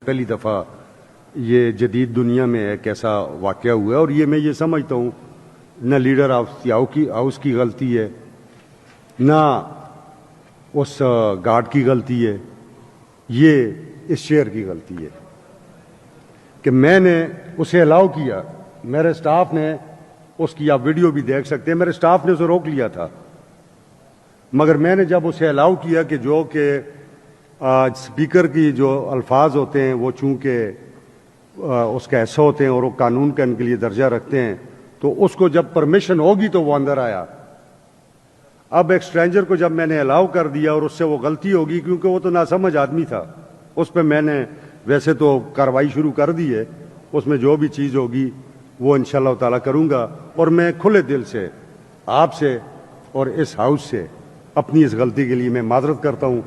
پہلی دفعہ یہ جدید دنیا میں ایک ایسا واقعہ ہوا ہے، اور یہ میں یہ سمجھتا ہوں نہ لیڈر آف دی ہاؤس کی غلطی ہے، نہ اس گارڈ کی غلطی ہے، یہ اس شیئر کی غلطی ہے کہ میں نے اسے الاؤ کیا. میرے سٹاف نے اس کی، آپ ویڈیو بھی دیکھ سکتے ہیں، میرے سٹاف نے اسے روک لیا تھا، مگر میں نے جب اسے الاؤ کیا کہ جو کہ اسپیکر کی جو الفاظ ہوتے ہیں وہ چونکہ اس کا ایسا ہوتے ہیں اور وہ قانون کا ان کے لیے درجہ رکھتے ہیں، تو اس کو جب پرمیشن ہوگی تو وہ اندر آیا. اب ایک اسٹرینجر کو جب میں نے الاؤ کر دیا اور اس سے وہ غلطی ہوگی، کیونکہ وہ تو ناسمجھ آدمی تھا، اس پہ میں نے ویسے تو کارروائی شروع کر دی ہے، اس میں جو بھی چیز ہوگی وہ انشاءاللہ تعالیٰ کروں گا. اور میں کھلے دل سے آپ سے اور اس ہاؤس سے اپنی اس غلطی کے لیے میں معذرت کرتا ہوں.